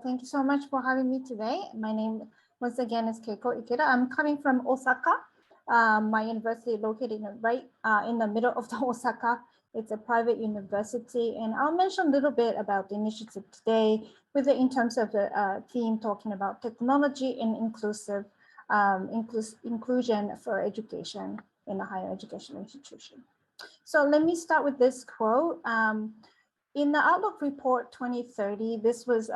Thank you so much for having me today. My name, once again, is Keiko IKEDA. I'm coming from Osaka. My university is located right in the middle of the Osaka. It's a private university, and I'll mention a little bit about the initiative today in terms of the theme talking about technology and inclusion for education in a higher education institution. So let me start with this quote. In the Outlook Report 2030, this was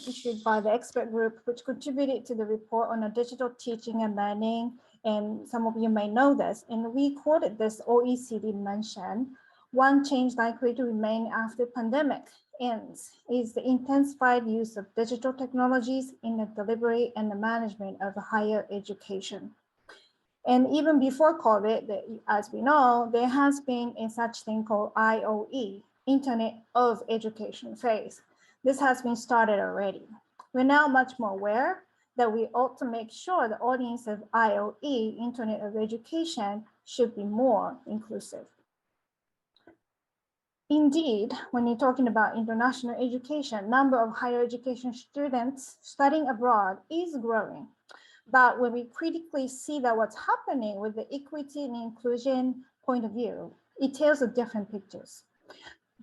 issued by the expert group, which contributed to the report on a digital teaching and learning. And some of you may know this. And we quoted this OECD mention, one change likely to remain after pandemic ends is the intensified use of digital technologies in the delivery and the management of higher education. And even before COVID, as we know, there has been a such thing called IOE, Internet of Education phase. This has been started already. We're now much more aware that we ought to make sure the audience of IOE, Internet of Education, should be more inclusive. Indeed, when you're talking about international education, number of higher education students studying abroad is growing. But when we critically see that what's happening with the equity and inclusion point of view, it tells a different pictures.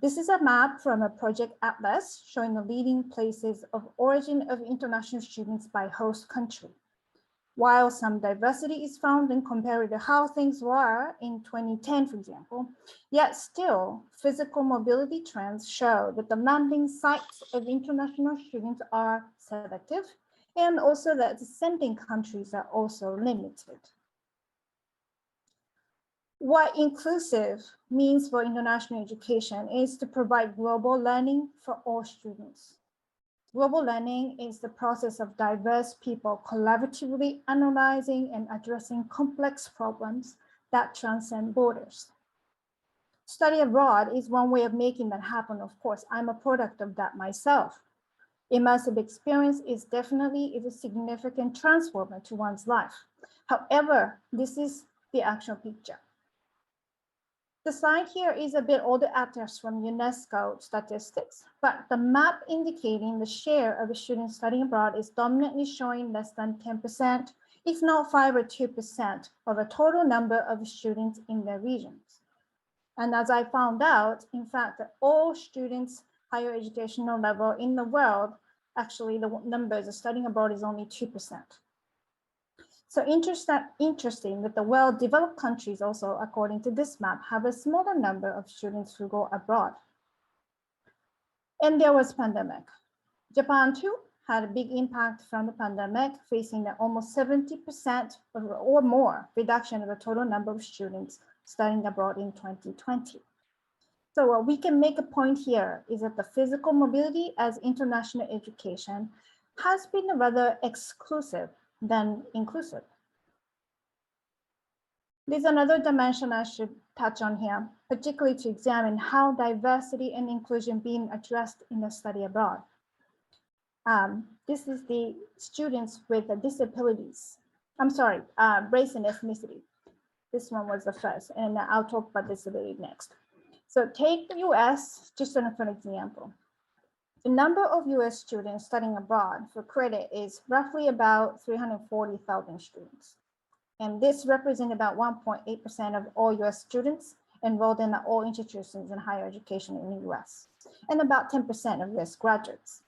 This is a map from a project atlas showing the leading places of origin of international students by host country. While some diversity is found when compared to how things were in 2010, for example, yet still physical mobility trends show that the landing sites of international students are selective, and also that the sending countries are also limited. What inclusive means for international education is to provide global learning for all students. Global learning is the process of diverse people collaboratively analyzing and addressing complex problems that transcend borders. Study abroad is one way of making that happen, of course. I'm a product of that myself. Immersive experience is definitely a significant transformer to one's life. However, this is the actual picture. The slide here is a bit older atlas from UNESCO statistics, but the map indicating the share of students studying abroad is dominantly showing less than 10%, if not 5 or 2% of the total number of students in their regions. And as I found out, in fact, that all students higher educational level in the world, actually the numbers of studying abroad is only 2%. So interesting that the well-developed countries also, according to this map, have a smaller number of students who go abroad. And there was pandemic. Japan too had a big impact from the pandemic, facing the almost 70% or more reduction of the total number of students studying abroad in 2020. So what we can make a point here is that the physical mobility as international education has been rather exclusive than inclusive. There's another dimension I should touch on here, particularly to examine how diversity and inclusion being addressed in the study abroad. This is the students with disabilities. I'm sorry, race and ethnicity. This one was the first, and I'll talk about disability next. So take the US, just for an example. The number of US students studying abroad for credit is roughly about 340,000 students. And this represents about 1.8% of all US students enrolled in all institutions in higher education in the US, and about 10% of US graduates.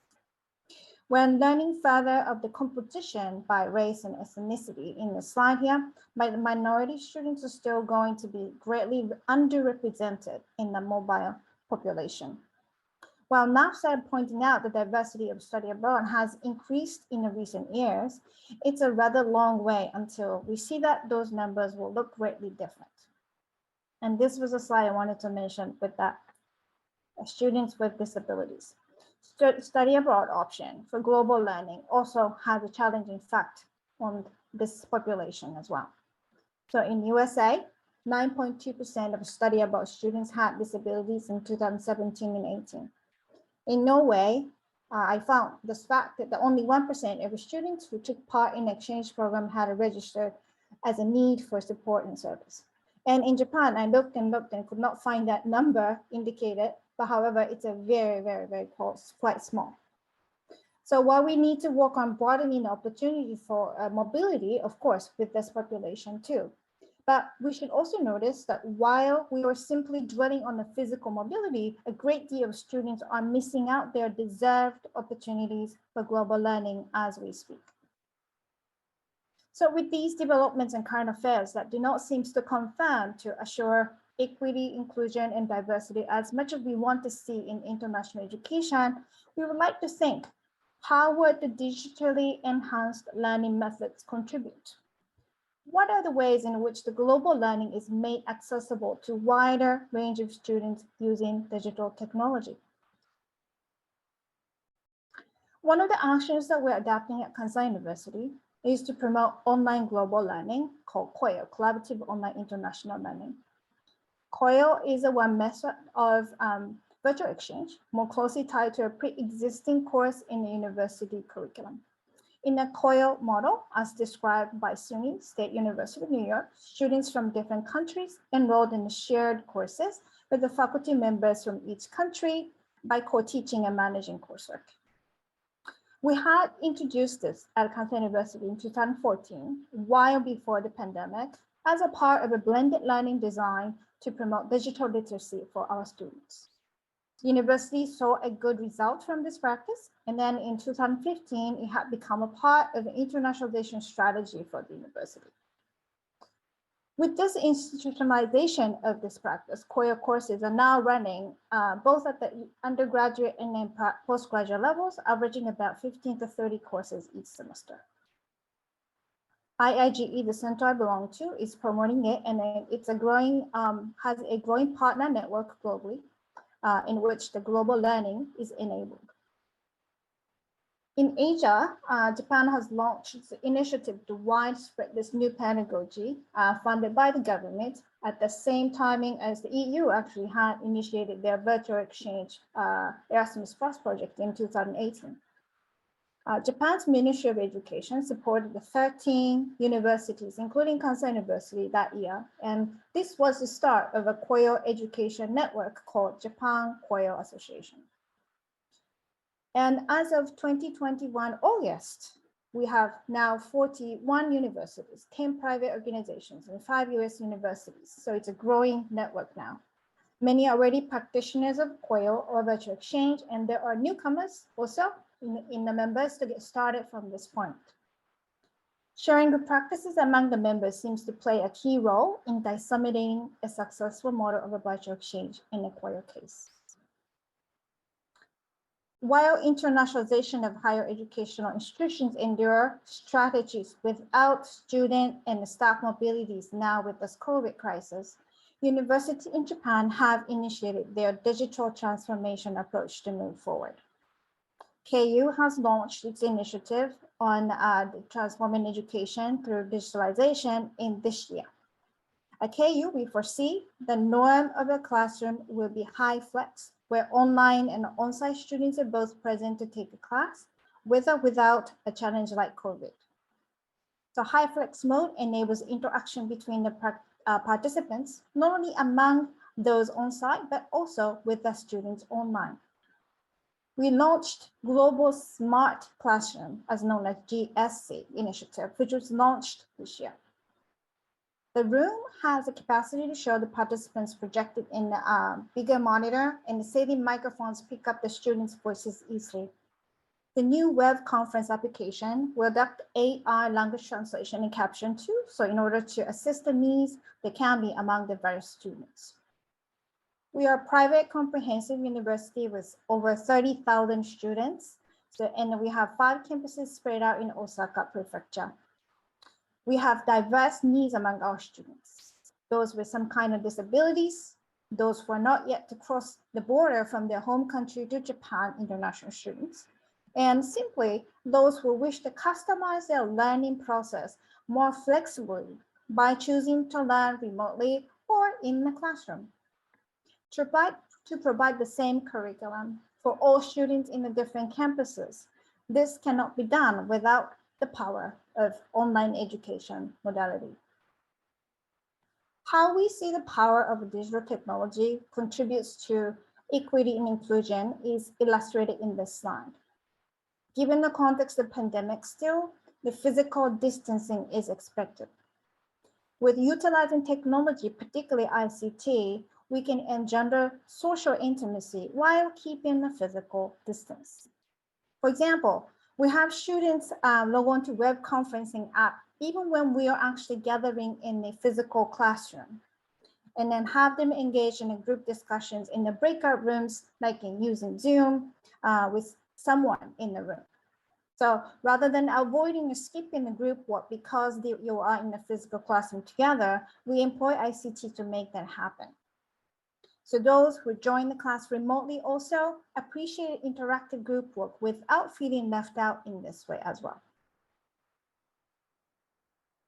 When learning further of the composition by race and ethnicity in the slide here, minority students are still going to be greatly underrepresented in the mobile population. While NAFSA pointing out the diversity of study abroad has increased in the recent years, it's a rather long way until we see that those numbers will look greatly different. And this was a slide I wanted to mention with that students with disabilities. Study abroad option for global learning also has a challenging fact on this population as well. So in USA, 9.2% of study abroad students had disabilities in 2017 and 18. In Norway, I found this fact that the only 1% of students who took part in the exchange program had registered as a need for support and service. And in Japan, I looked and could not find that number indicated, but however, it's a very, very, very close, quite small. So while we need to work on broadening the opportunity for mobility, of course, with this population too. But we should also notice that while we are simply dwelling on the physical mobility, a great deal of students are missing out their deserved opportunities for global learning as we speak. So with these developments and current affairs that do not seem to confirm to assure equity, inclusion, and diversity as much as we want to see in international education, we would like to think, how would the digitally enhanced learning methods contribute? What are the ways in which the global learning is made accessible to a wider range of students using digital technology? One of the actions that we're adapting at Kansai University is to promote online global learning called COIL, Collaborative Online International Learning. COIL is one method of virtual exchange, more closely tied to a pre-existing course in the university curriculum. In the COIL model, as described by SUNY State University of New York, students from different countries enrolled in shared courses with the faculty members from each country by co-teaching and managing coursework. We had introduced this at Kansai University in 2014, while before the pandemic, as a part of a blended learning design to promote digital literacy for our students. The university saw a good result from this practice, and then in 2015, it had become a part of the internationalization strategy for the university. With this institutionalization of this practice, COIL courses are now running both at the undergraduate and then postgraduate levels, averaging about 15 to 30 courses each semester. IIGE, the center I belong to, is promoting it, and it's has a growing partner network globally in which the global learning is enabled. In Asia, Japan has launched its initiative to widespread this new pedagogy funded by the government at the same timing as the EU actually had initiated their virtual exchange Erasmus Plus project in 2018. Japan's Ministry of Education supported the 13 universities, including Kansai University that year. And this was the start of a COIL education network called Japan COIL Association. And as of 2021 August, we have now 41 universities, 10 private organizations, and 5 US universities. So it's a growing network now. Many are already practitioners of COIL or virtual exchange, and there are newcomers also in the members to get started from this point. Sharing good practices among the members seems to play a key role in disseminating a successful model of a virtual exchange in a COIL case. While internationalization of higher educational institutions endure strategies without student and staff mobilities now with this COVID crisis, universities in Japan have initiated their digital transformation approach to move forward. KU has launched its initiative on transforming education through digitalization in this year. At KU, we foresee the norm of a classroom will be high flex, where online and on-site students are both present to take a class, with or without a challenge like COVID. So high flex mode enables interaction between the participants, not only among those on-site, but also with the students online. We launched Global Smart Classroom, as known as GSC initiative, which was launched this year. The room has a capacity to show the participants projected in a bigger monitor, and the saving microphones pick up the students' voices easily. The new web conference application will adopt AI language translation and caption too, so in order to assist the needs that can be among the various students. We are a private comprehensive university with over 30,000 students, and we have 5 campuses spread out in Osaka Prefecture. We have diverse needs among our students, those with some kind of disabilities, those who are not yet to cross the border from their home country to Japan, international students, and simply those who wish to customize their learning process more flexibly by choosing to learn remotely or in the classroom. To provide the same curriculum for all students in the different campuses, this cannot be done without the power of online education modality. How we see the power of digital technology contributes to equity and inclusion is illustrated in this slide. Given the context of the pandemic still, the physical distancing is expected. With utilizing technology, particularly ICT, we can engender social intimacy while keeping a physical distance. For example, we have students log on to web conferencing app even when we are actually gathering in a physical classroom, and then have them engage in a group discussions in the breakout rooms, like in using Zoom with someone in the room. So rather than avoiding or skipping the group work because you are in the physical classroom together, we employ ICT to make that happen. So those who join the class remotely also appreciate interactive group work without feeling left out in this way as well.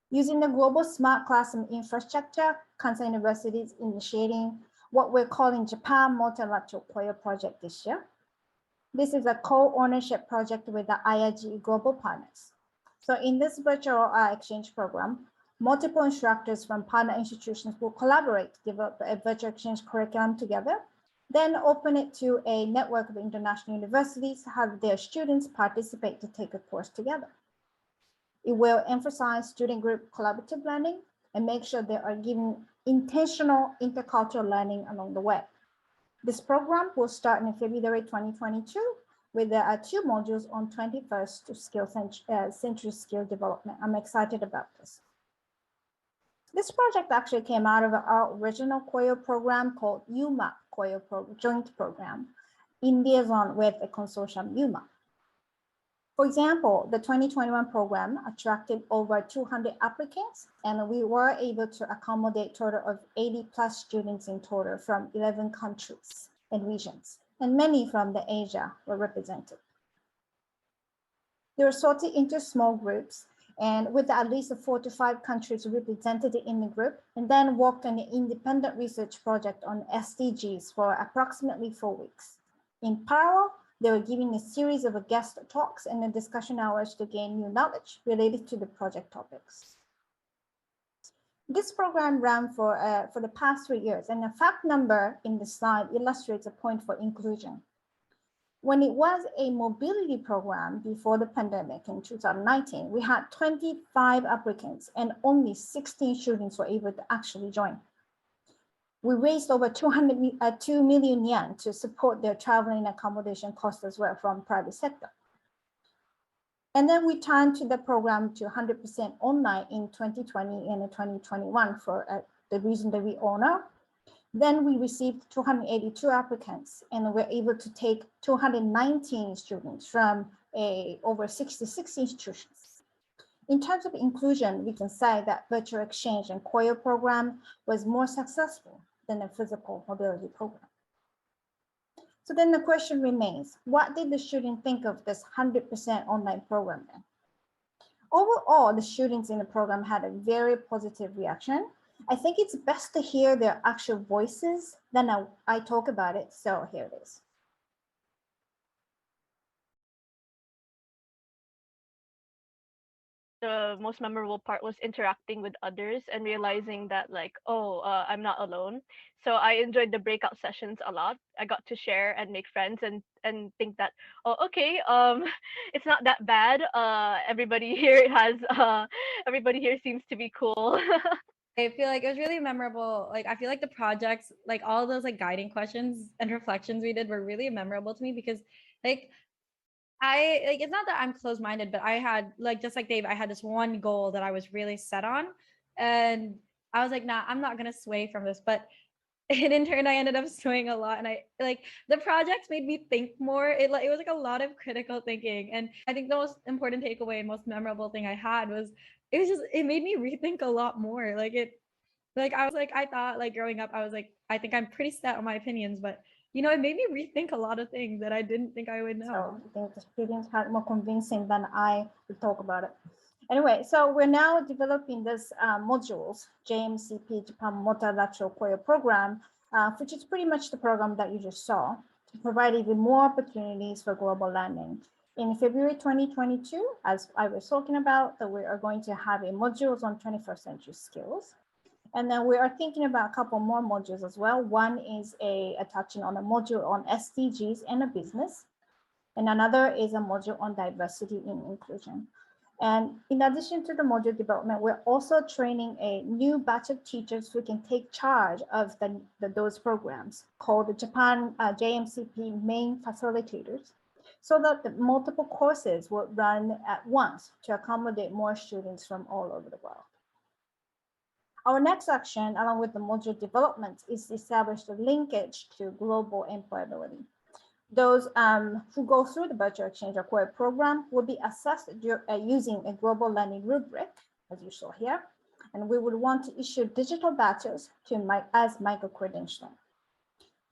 Using the global smart classroom infrastructure, Kansai University is initiating what we're calling Japan Multilateral project this year. This is a co-ownership project with the IIG global partners. So in this virtual exchange program, multiple instructors from partner institutions will collaborate to develop a virtual exchange curriculum together, then open it to a network of international universities, have their students participate to take a course together. It will emphasize student group collaborative learning and make sure they are giving intentional intercultural learning along the way. This program will start in February 2022 with 2 modules on 21st century skill development. I'm excited about this. This project actually came out of our original COIO program called UMA COIO joint program in liaison with a consortium UMA. For example, the 2021 program attracted over 200 applicants, and we were able to accommodate a total of 80 plus students in total from 11 countries and regions, and many from the Asia were represented. They were sorted into small groups, and with at least 4 to 5 countries represented in the group, and then worked on an independent research project on SDGs for approximately 4 weeks. In parallel, they were giving a series of guest talks and discussion hours to gain new knowledge related to the project topics. This program ran for the past 3 years, and the fact number in the slide illustrates a point for inclusion. When it was a mobility program before the pandemic in 2019, we had 25 applicants and only 16 students were able to actually join. We raised over 2 million yen to support their traveling and accommodation costs as well from private sector. And then we turned to the program to 100% online in 2020 and 2021 for the reason that we all know. Then we received 282 applicants and were able to take 219 students from over 66 institutions. In terms of inclusion, we can say that virtual exchange and COIO program was more successful than a physical mobility program. So then the question remains, what did the student think of this 100% online program then? Overall, the students in the program had a very positive reaction. I think it's best to hear their actual voices than I talk about it, so here it is. The most memorable part was interacting with others and realizing that like, oh, I'm not alone. So I enjoyed the breakout sessions a lot. I got to share and make friends and think that, oh, okay, it's not that bad. Everybody here everybody here seems to be cool. I feel like it was really memorable. Like, I feel like the projects, like all those like guiding questions and reflections we did were really memorable to me because like it's not that I'm closed-minded, but I had like, just like Dave, I had this one goal that I was really set on. And I was like, nah, I'm not going to sway from this. But in turn, I ended up swaying a lot. And I like the projects made me think more. It was like a lot of critical thinking. And I think the most important takeaway and most memorable thing I had was it made me rethink a lot more. I thought like growing up, I was like, I think I'm pretty set on my opinions, but you know, it made me rethink a lot of things that I didn't think I would know. So I think the students had more convincing than I would talk about it. Anyway, so we're now developing this modules, JMCP, Japan Multilateral COIO program, which is pretty much the program that you just saw, to provide even more opportunities for global learning. In February 2022, as I was talking about, that we are going to have a modules on 21st century skills. And then we are thinking about a couple more modules as well. One is touching on a module on SDGs and a business. And another is a module on diversity and inclusion. And in addition to the module development, we're also training a new batch of teachers who can take charge of those programs called the Japan JMCP main facilitators, so that the multiple courses will run at once to accommodate more students from all over the world. Our next action, along with the module development, is to establish the linkage to global employability. Those who go through the virtual exchange acquired program will be assessed using a global learning rubric, as you saw here, and we would want to issue digital badges as micro-credentialing.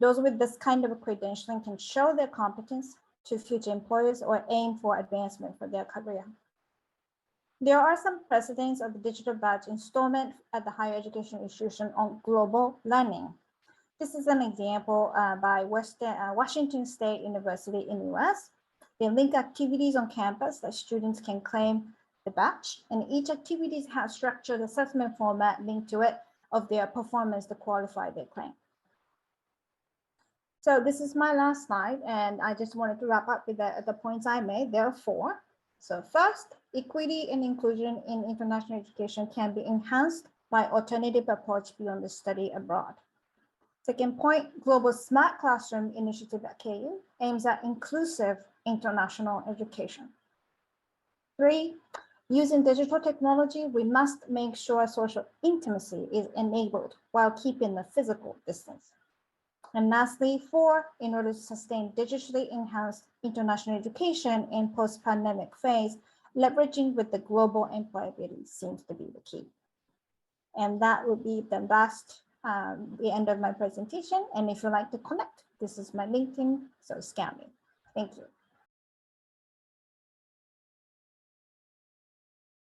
Those with this kind of a credentialing can show their competence to future employers or aim for advancement for their career. There are some precedents of the digital badge installment at the higher education institution on global learning. This is an example by Washington State University in the US. They link activities on campus that students can claim the badge, and each activity has structured assessment format linked to it of their performance to qualify their claim. So this is my last slide, and I just wanted to wrap up with the points I made. There are four. So first, equity and inclusion in international education can be enhanced by alternative approach beyond the study abroad. Second point, Global Smart Classroom Initiative at KU aims at inclusive international education. 3, using digital technology, we must make sure social intimacy is enabled while keeping the physical distance. And lastly, 4, in order to sustain digitally enhanced international education in post-pandemic phase, leveraging with the global employability seems to be the key. And that would be the end of my presentation. And if you'd like to connect, this is my LinkedIn, so scan me. Thank you.